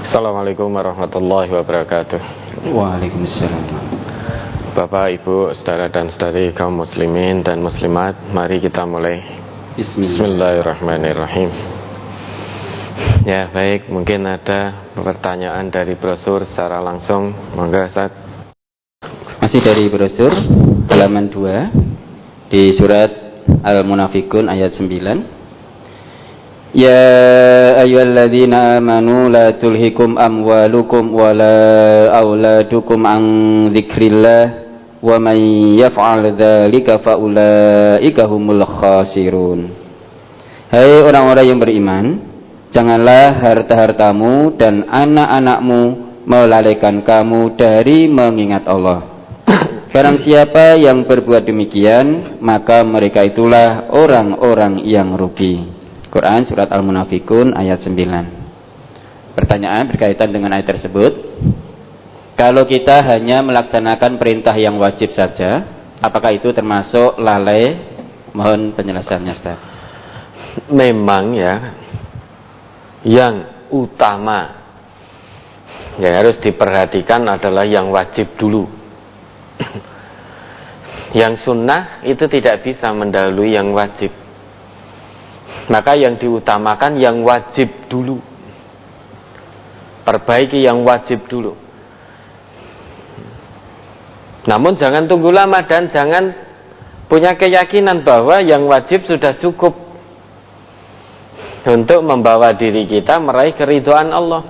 Assalamualaikum warahmatullahi wabarakatuh. Waalaikumsalam. Bapak, Ibu, saudara dan saudari kaum muslimin dan muslimat, mari kita mulai. Bismillahirrahmanirrahim. Ya, baik, mungkin ada pertanyaan dari brosur secara langsung. Monggo, Ustaz. Masih dari brosur halaman 2 di surat Al-Munafikun ayat 9. Ya ayyuhalladzina amanu la tulhikum amwalukum wala auladukum an dzikrillah wa man yaf'al dzalika faulaika humul khasirun. Hai orang-orang yang beriman, janganlah harta-hartamu dan anak-anakmu melalaikan kamu dari mengingat Allah. Barang siapa yang berbuat demikian, maka mereka itulah orang-orang yang rugi. Quran surat Al-Munafikun ayat 9. Pertanyaan berkaitan dengan ayat tersebut. Kalau kita hanya melaksanakan perintah yang wajib saja, apakah itu termasuk lalai? Mohon penjelasannya, Ustaz. Memang ya, yang utama yang harus diperhatikan adalah yang wajib dulu. Yang sunnah itu tidak bisa mendahului yang wajib. Maka yang diutamakan yang wajib dulu. Perbaiki yang wajib dulu. Namun jangan tunggu lama dan jangan punya keyakinan bahwa yang wajib sudah cukup untuk membawa diri kita meraih keridhaan Allah.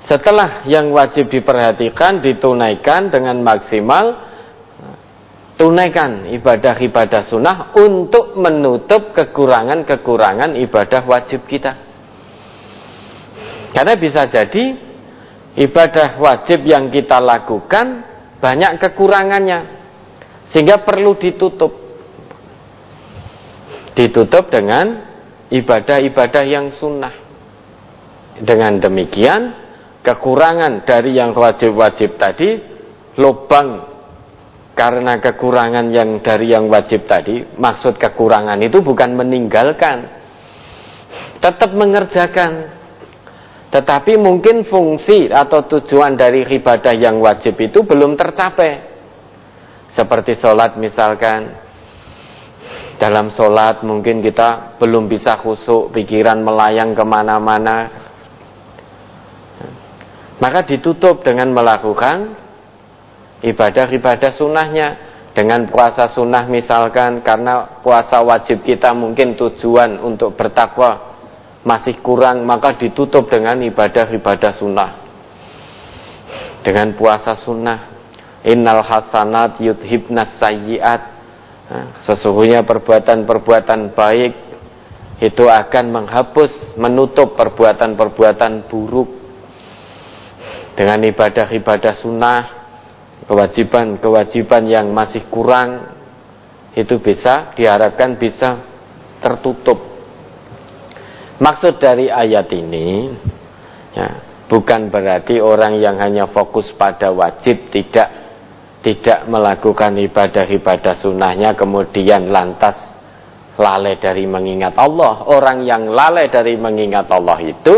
Setelah yang wajib diperhatikan, ditunaikan dengan maksimal, tunaikan ibadah-ibadah sunnah untuk menutup kekurangan-kekurangan ibadah wajib kita. Karena bisa jadi ibadah wajib yang kita lakukan banyak kekurangannya, sehingga perlu ditutup. Ditutup dengan ibadah-ibadah yang sunnah. Dengan demikian, kekurangan dari yang wajib-wajib tadi, lubang karena kekurangan yang dari yang wajib tadi, maksud kekurangan itu bukan meninggalkan, tetap mengerjakan, tetapi mungkin fungsi atau tujuan dari ibadah yang wajib itu belum tercapai. Seperti sholat misalkan, dalam sholat mungkin kita belum bisa khusyuk, pikiran melayang kemana-mana, maka ditutup dengan melakukan ibadah-ibadah sunnahnya. Dengan puasa sunnah misalkan, karena puasa wajib kita mungkin tujuan untuk bertakwa masih kurang, maka ditutup dengan ibadah-ibadah sunnah. Dengan puasa sunnah, innal hasanat yudhibnas sayyiat, sesungguhnya perbuatan-perbuatan baik itu akan menghapus, menutup perbuatan-perbuatan buruk. Dengan ibadah-ibadah sunnah, kewajiban-kewajiban yang masih kurang itu bisa diharapkan bisa tertutup. Maksud dari ayat ini ya, bukan berarti orang yang hanya fokus pada wajib tidak melakukan ibadah-ibadah sunnahnya kemudian lantas lalai dari mengingat Allah. Orang yang lalai dari mengingat Allah itu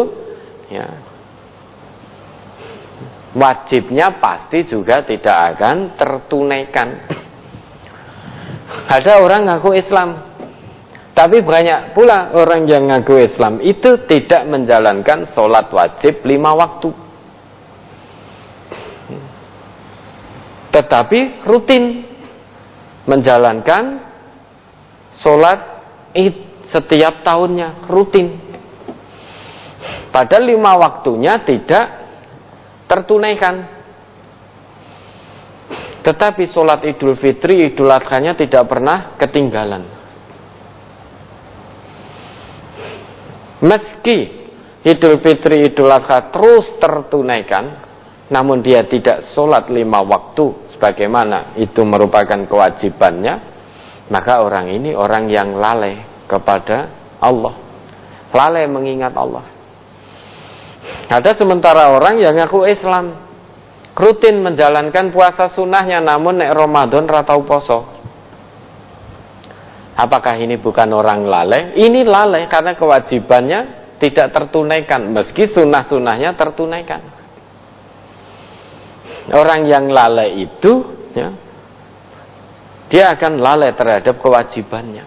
ya, wajibnya pasti juga tidak akan tertunaikan. Ada orang ngaku Islam, tapi banyak pula orang yang ngaku Islam itu tidak menjalankan sholat wajib 5 waktu, tetapi rutin menjalankan sholat Id setiap tahunnya, rutin. Padahal 5 waktunya tidak tertunaikan, tetapi sholat Idul Fitri, Idul Adhanya tidak pernah ketinggalan. Meski Idul Fitri, Idul Adha terus tertunaikan, namun dia tidak sholat 5 waktu sebagaimana itu merupakan kewajibannya, maka orang ini orang yang lalai kepada Allah, lalai mengingat Allah. Ada sementara orang yang ngaku Islam, rutin menjalankan puasa sunnahnya, namun nek Ramadan ratau poso. Apakah ini bukan orang lalai? Ini lalai karena kewajibannya tidak tertunaikan, meski sunnah-sunnahnya tertunaikan. Orang yang lalai itu, ya, dia akan lalai terhadap kewajibannya.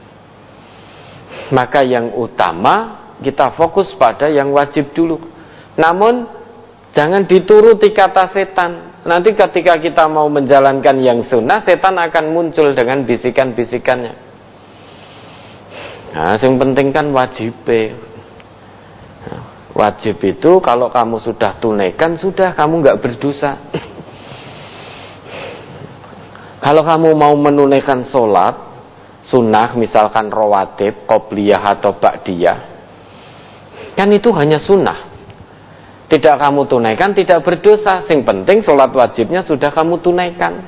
Maka yang utama kita fokus pada yang wajib dulu. Namun jangan dituruti kata setan. Nanti ketika kita mau menjalankan yang sunnah, setan akan muncul dengan bisikan-bisikannya. Nah, yang penting kan wajib. Wajib itu kalau kamu sudah tunaikan, sudah, kamu nggak berdosa. Kalau kamu mau menunaikan sholat sunnah, misalkan rawatib, qobliyah atau ba'diyah, kan itu hanya sunnah. Tidak kamu tunaikan, tidak berdosa. Yang penting sholat wajibnya sudah kamu tunaikan.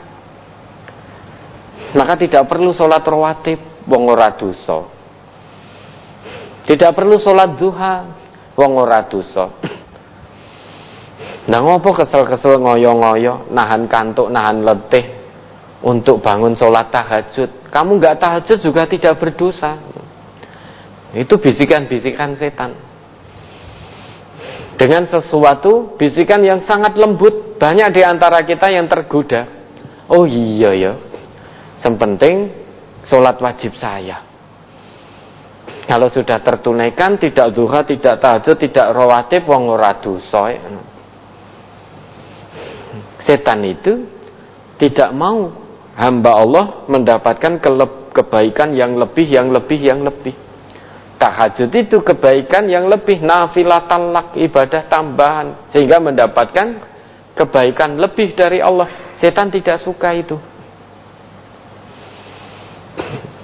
Maka tidak perlu sholat rawatib, wong ora dosa. Tidak perlu sholat duha, wong ora dosa. Nah, ngopo kesel-kesel ngoyo-ngoyo, nahan kantuk, nahan letih untuk bangun sholat tahajud. Kamu nggak tahajud juga tidak berdosa. Itu bisikan-bisikan setan. Dengan sesuatu bisikan yang sangat lembut, banyak di antara kita yang tergoda. Oh iya ya, yang penting sholat wajib saya. Kalau sudah tertunaikan, tidak zuhur, tidak tahajud, tidak rawatib, wong ora dosa. Setan itu tidak mau hamba Allah mendapatkan kebaikan yang lebih. Tahajud itu kebaikan yang lebih, nafilatan lak, ibadah tambahan, sehingga mendapatkan kebaikan lebih dari Allah. Setan tidak suka itu.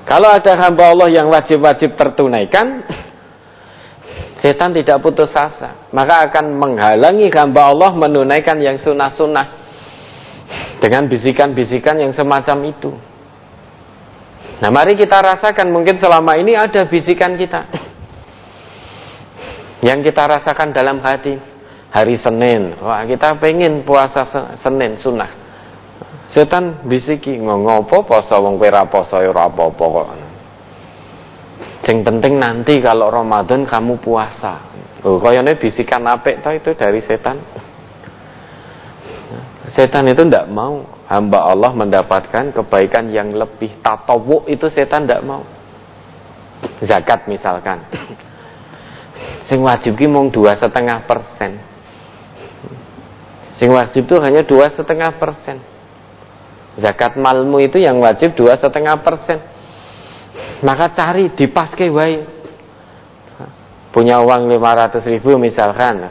Kalau ada hamba Allah yang wajib-wajib tertunaikan, setan tidak putus asa, maka akan menghalangi hamba Allah menunaikan yang sunnah-sunnah dengan bisikan-bisikan yang semacam itu. Nah, mari kita rasakan, mungkin selama ini ada bisikan kita yang kita rasakan dalam hati. Hari Senin, wah kita pengen puasa Senin sunnah. Setan bisiki, ngopo poso wong kowe ra poso ya ora apa-apa kok. Yang penting nanti kalau Ramadan kamu puasa. Oh, kayaknya bisikan apik toh itu dari setan. Setan itu tidak mau hamba Allah mendapatkan kebaikan yang lebih. Tatawuk itu setan tidak mau. Zakat misalkan, sing wajib ki mung 2,5%. Sing wajib itu hanya 2,5%. Zakat malmu itu yang wajib 2,5%. Maka cari dipaske wae. Punya uang 500.000 misalkan,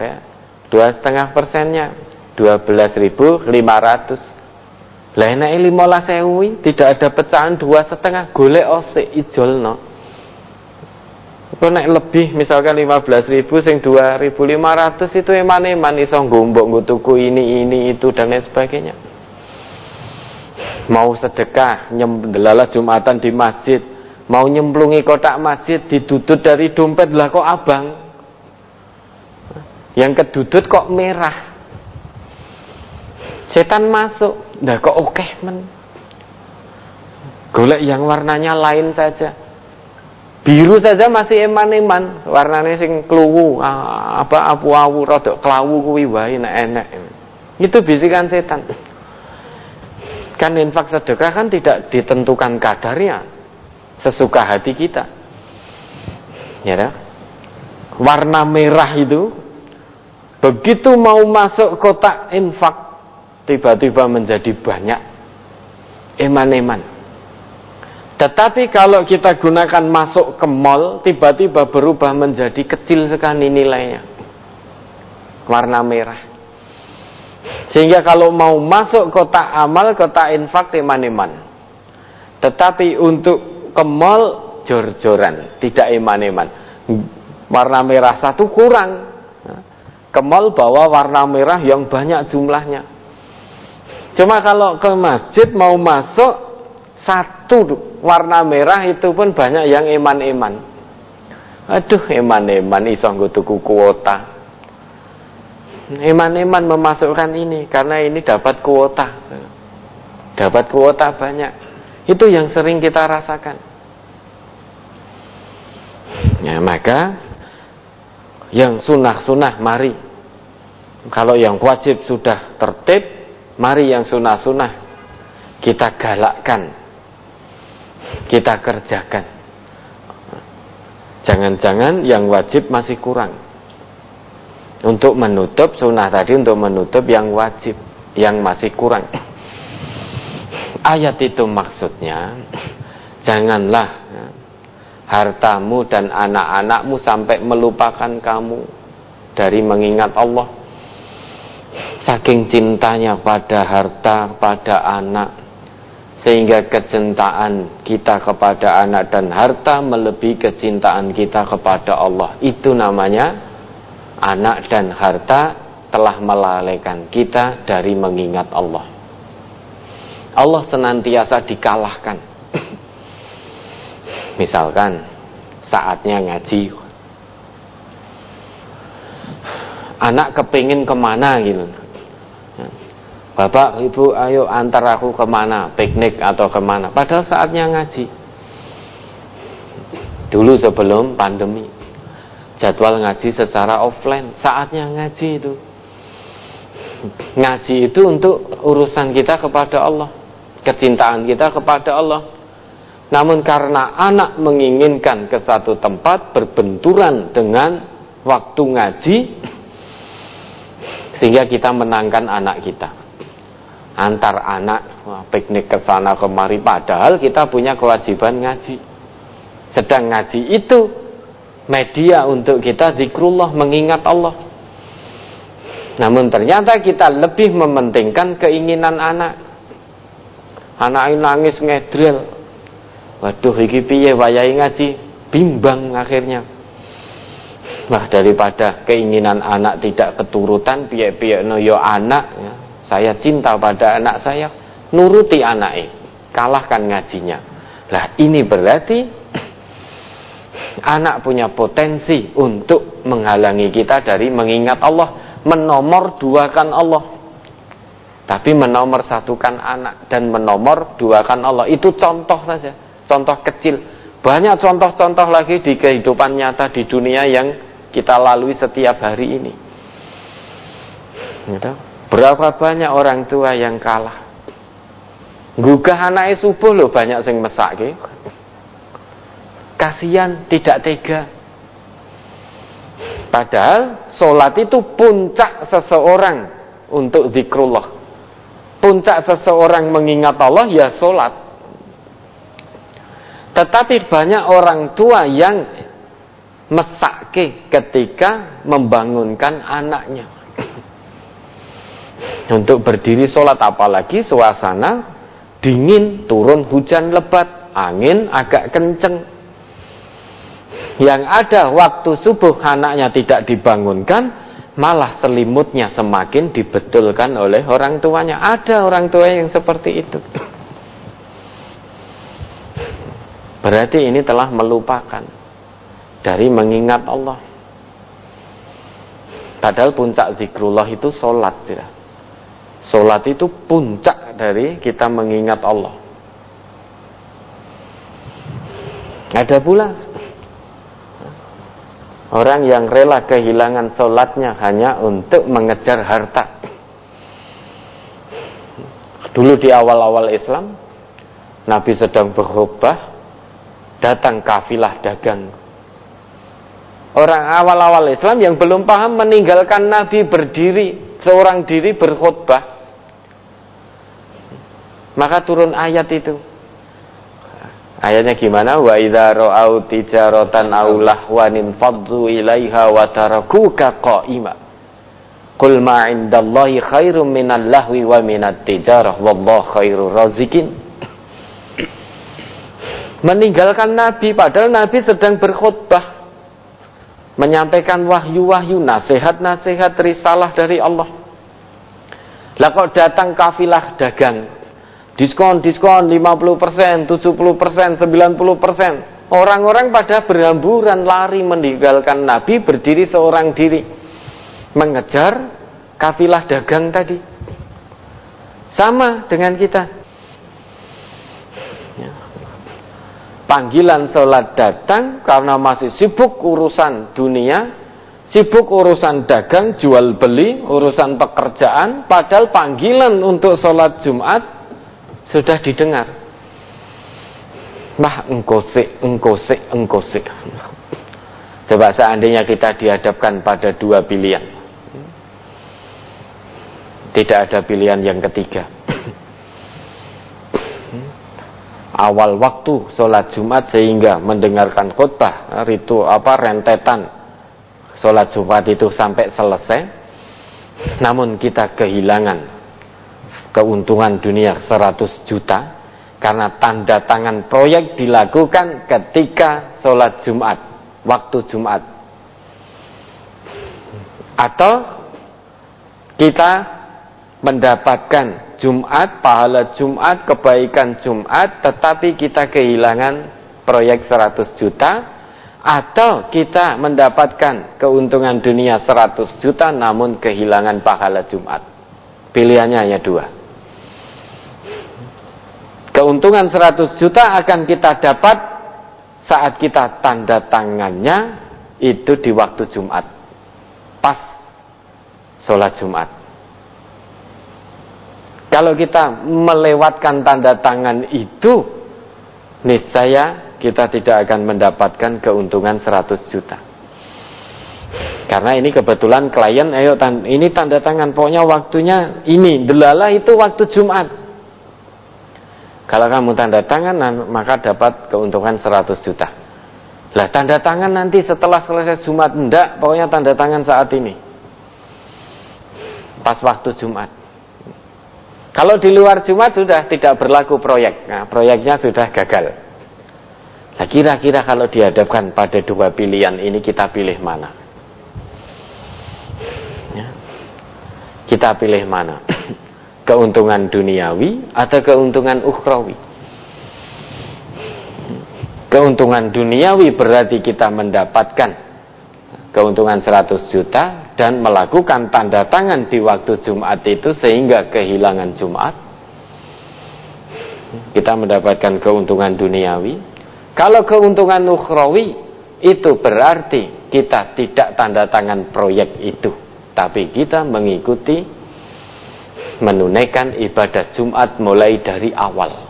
2,5%-nya 12.500. Lah enak 15.000 tidak ada pecahan 2,5, golek osik ijolno. Kok nek lebih misalkan 15.000 sing 2.500 itu eman-eman iso nggombok nggo tuku ini itu dan lain sebagainya. Mau sedekah, delala Jumatan di masjid, mau nyemplungi kotak masjid didudut dari dompet, lah kok abang. Yang kedudut kok merah. Setan masuk, dah kok oke men. Golek yang warnanya lain saja. Biru saja masih eman-eman, warnanya sing kluwu, apa awu-awu rodok klawu kuwi wae nek enek. Itu bisikan setan. Kan infak sedekah kan tidak ditentukan kadarnya, sesuka hati kita. Ya dah. Warna merah itu begitu mau masuk kotak infak tiba-tiba menjadi banyak, eman-eman. Tetapi kalau kita gunakan masuk ke mall, tiba-tiba berubah menjadi kecil sekali nilainya, warna merah. Sehingga kalau mau masuk kotak amal, kotak infak eman-eman. Tetapi untuk ke mall jor-joran, tidak eman-eman. Warna merah satu kurang. Ke mall bawa warna merah yang banyak jumlahnya. Cuma kalau ke masjid mau masuk satu warna merah itu pun banyak yang eman-eman. Aduh, eman-eman iso nggo tuku kuota. Eman-eman memasukkan ini karena ini dapat kuota. Dapat kuota banyak. Itu yang sering kita rasakan. Ya, maka Yang sunnah-sunnah mari. Kalau yang wajib sudah tertib, mari yang sunnah-sunnah kita galakkan, kita kerjakan. Jangan-jangan yang wajib masih kurang untuk menutup sunnah tadi, untuk menutup yang wajib yang masih kurang. Ayat itu maksudnya, janganlah hartamu dan anak-anakmu sampai melupakan kamu dari mengingat Allah. Saking cintanya pada harta, pada anak, sehingga kecintaan kita kepada anak dan harta melebihi kecintaan kita kepada Allah. Itu namanya anak dan harta telah melalaikan kita dari mengingat Allah. Allah senantiasa dikalahkan. Misalkan saatnya ngaji, anak kepingin kemana gitu, bapak ibu ayo antar aku kemana, piknik atau kemana, padahal saatnya ngaji. Dulu sebelum pandemi, jadwal ngaji secara offline, saatnya ngaji itu. Ngaji itu untuk urusan kita kepada Allah, kecintaan kita kepada Allah. Namun karena anak menginginkan ke satu tempat, berbenturan dengan waktu ngaji, sehingga kita menangkan anak kita. Antar anak piknik ke sana kemari, padahal kita punya kewajiban ngaji. Sedang ngaji itu media untuk kita zikrullah, mengingat Allah. Namun ternyata kita lebih mementingkan keinginan anak. Anak ini nangis ngedrel, waduh iki piye wayahe ngaji, bimbang akhirnya. Wah, daripada keinginan anak tidak keturutan, piye-piye no yo anak ya. Saya cinta pada anak saya, nuruti anaknya, kalahkan ngajinya. Lah ini berarti anak punya potensi untuk menghalangi kita dari mengingat Allah, menomorduakan Allah. Tapi menomorsatukan anak dan menomorduakan Allah itu contoh saja, contoh kecil. Banyak contoh-contoh lagi di kehidupan nyata di dunia yang kita lalui setiap hari ini. Gitu. Berapa banyak orang tua yang kalah. Gugah anaknya subuh loh, banyak sing mesake. Kasihan, tidak tega. Padahal sholat itu puncak seseorang untuk zikrullah. Puncak seseorang mengingat Allah ya sholat. Tetapi banyak orang tua yang mesake ketika membangunkan anaknya untuk berdiri sholat, apalagi suasana dingin, turun hujan lebat, angin agak kenceng. Yang ada waktu subuh anaknya tidak dibangunkan, malah selimutnya semakin dibetulkan oleh orang tuanya. Ada orang tua yang seperti itu. Berarti ini telah melupakan dari mengingat Allah. Padahal puncak zikrullah itu sholat. Sholat itu puncak dari kita mengingat Allah. Ada pula orang yang rela kehilangan sholatnya hanya untuk mengejar harta. Dulu di awal-awal Islam, Nabi sedang berkhutbah, datang kafilah dagang. Orang awal-awal Islam yang belum paham meninggalkan Nabi berdiri, seorang diri berkhutbah. Maka turun ayat itu. Ayatnya gimana? Wa idza ra'au tijaratan aw lahwan faddu ilaiha wa tarakuka qa'ima. Qul ma 'indallahi khairum minal lahwi wa minat tijarah wallahu khairur raziqin. Meninggalkan Nabi padahal Nabi sedang berkhutbah, menyampaikan wahyu-wahyu, nasihat-nasihat, risalah dari Allah. Lah kok datang kafilah dagang, diskon 50%, 70%, 90%. Orang-orang pada berhamburan lari meninggalkan Nabi, berdiri seorang diri mengejar kafilah dagang tadi. Sama dengan kita. Panggilan sholat datang karena masih sibuk urusan dunia, sibuk urusan dagang, jual beli, urusan pekerjaan, padahal panggilan untuk sholat Jumat sudah didengar. Mah engkosik. Coba seandainya kita dihadapkan pada dua pilihan, tidak ada pilihan yang ketiga. Awal waktu sholat Jumat sehingga mendengarkan khutbah, rentetan sholat Jumat itu sampai selesai, namun kita kehilangan keuntungan dunia 100 juta karena tanda tangan proyek dilakukan ketika sholat Jumat, waktu Jumat. Atau kita mendapatkan Jumat, pahala Jumat, kebaikan Jumat, tetapi kita kehilangan proyek 100 juta, atau kita mendapatkan keuntungan dunia 100 juta namun kehilangan pahala Jumat. Pilihannya hanya dua. Keuntungan 100 juta akan kita dapat saat kita tanda tangannya itu di waktu Jumat, pas sholat Jumat. Kalau kita melewatkan tanda tangan itu, niscaya kita tidak akan mendapatkan keuntungan 100 juta. Karena ini kebetulan klien, ini tanda tangan, pokoknya waktunya ini, delala itu waktu Jumat. Kalau kamu tanda tangan, maka dapat keuntungan 100 juta. Lah tanda tangan nanti setelah selesai Jumat, enggak, pokoknya tanda tangan saat ini, pas waktu Jumat. Kalau di luar Jumat sudah tidak berlaku proyek. Nah, proyeknya sudah gagal. Nah, kira-kira kalau dihadapkan pada dua pilihan ini, kita pilih mana? Ya. Kita pilih mana? Keuntungan duniawi atau keuntungan ukhrawi? Keuntungan duniawi berarti kita mendapatkan keuntungan 100 juta dan melakukan tanda tangan di waktu Jumat itu sehingga kehilangan Jumat. Kita mendapatkan keuntungan duniawi. Kalau keuntungan ukhrawi itu berarti kita tidak tanda tangan proyek itu, tapi kita mengikuti, menunaikan ibadah Jumat mulai dari awal.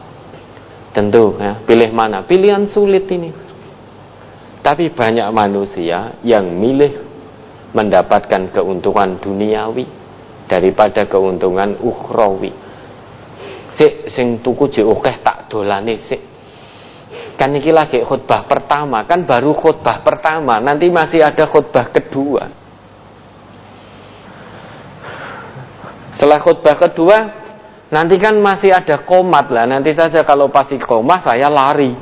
Tentu ya, pilih mana? Pilihan sulit ini. Tapi banyak manusia yang milih mendapatkan keuntungan duniawi daripada keuntungan ukhrawi. Sing tuku je akeh tak dolane sik. Kan iki lagi khutbah pertama, kan baru khutbah pertama, nanti masih ada khutbah kedua. Setelah khutbah kedua, nanti kan masih ada qomat lah. Nanti saja kalau pasti qomah saya lari.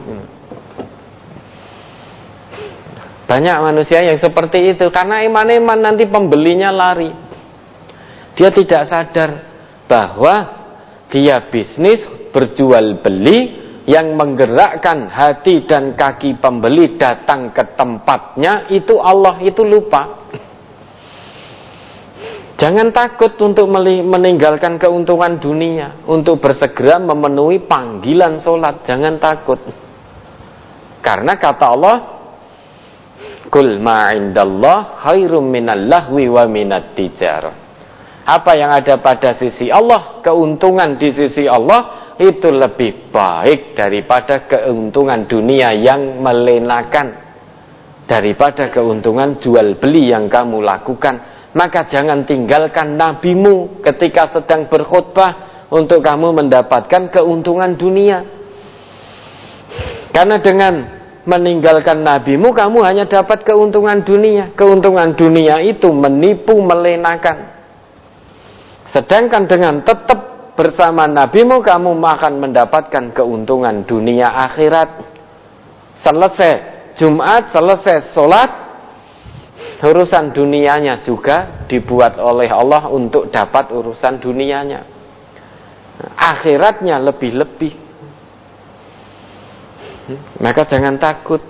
Banyak manusia yang seperti itu karena iman-iman nanti pembelinya lari. Dia tidak sadar bahwa dia bisnis berjual beli yang menggerakkan hati dan kaki pembeli datang ke tempatnya itu Allah, itu lupa. Jangan takut untuk meninggalkan keuntungan dunia, untuk bersegera memenuhi panggilan sholat. Jangan takut. Karena kata Allah, Kul ma'indallah khairum minal lahwi wa minat tijarah. Apa yang ada pada sisi Allah, keuntungan di sisi Allah itu lebih baik daripada keuntungan dunia yang melenakan, daripada keuntungan jual beli yang kamu lakukan. Maka jangan tinggalkan nabimu ketika sedang berkhutbah untuk kamu mendapatkan keuntungan dunia. Karena dengan meninggalkan nabimu, kamu hanya dapat keuntungan dunia. Keuntungan dunia itu menipu, melenakan. Sedangkan dengan tetap bersama nabimu, kamu akan mendapatkan keuntungan dunia akhirat. Selesai Jumat, selesai sholat, urusan dunianya juga dibuat oleh Allah untuk dapat urusan dunianya. Akhiratnya lebih-lebih. Maka jangan takut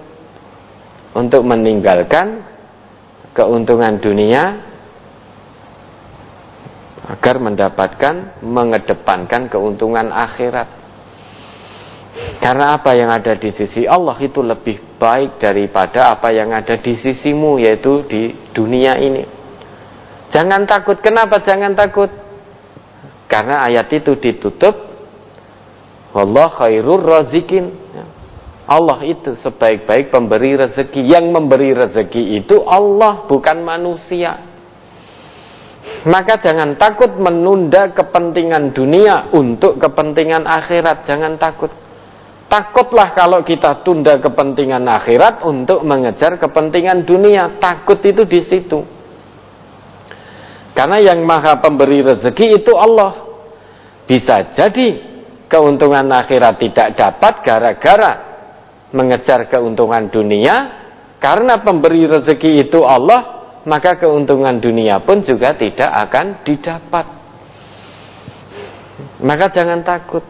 untuk meninggalkan keuntungan dunia agar mendapatkan, mengedepankan keuntungan akhirat. Karena apa yang ada di sisi Allah itu lebih baik daripada apa yang ada di sisimu, yaitu di dunia ini. Jangan takut. Kenapa jangan takut? Karena ayat itu ditutup, wallahu khairur razikin. Allah itu sebaik-baik pemberi rezeki. Yang memberi rezeki itu Allah, bukan manusia. Maka jangan takut menunda kepentingan dunia untuk kepentingan akhirat. Jangan takut. Takutlah kalau kita tunda kepentingan akhirat untuk mengejar kepentingan dunia. Takut itu di situ. Karena yang maha pemberi rezeki itu Allah. Bisa jadi keuntungan akhirat tidak dapat gara-gara mengejar keuntungan dunia. Karena pemberi rezeki itu Allah, maka keuntungan dunia pun juga tidak akan didapat. Maka jangan takut.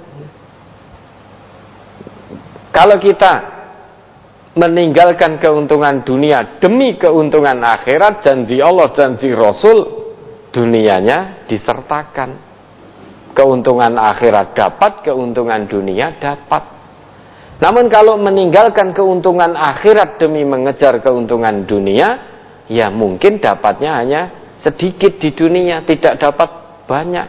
Kalau kita meninggalkan keuntungan dunia demi keuntungan akhirat, janji Allah, janji Rasul, dunianya disertakan. Keuntungan akhirat dapat, keuntungan dunia dapat. Namun kalau meninggalkan keuntungan akhirat demi mengejar keuntungan dunia, ya mungkin dapatnya hanya sedikit di dunia, tidak dapat banyak.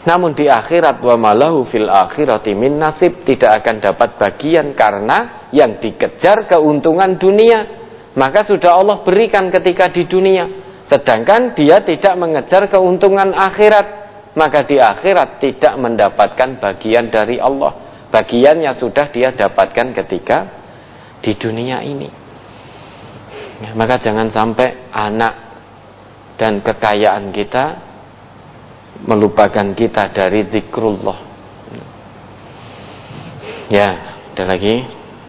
Namun di akhirat, wa malahu fil akhirati min nasib, tidak akan dapat bagian karena yang dikejar keuntungan dunia, maka sudah Allah berikan ketika di dunia. Sedangkan dia tidak mengejar keuntungan akhirat, maka di akhirat tidak mendapatkan bagian dari Allah. Bagiannya sudah dia dapatkan ketika di dunia ini. Maka jangan sampai anak dan kekayaan kita melupakan kita dari zikrullah. Ya, ada lagi.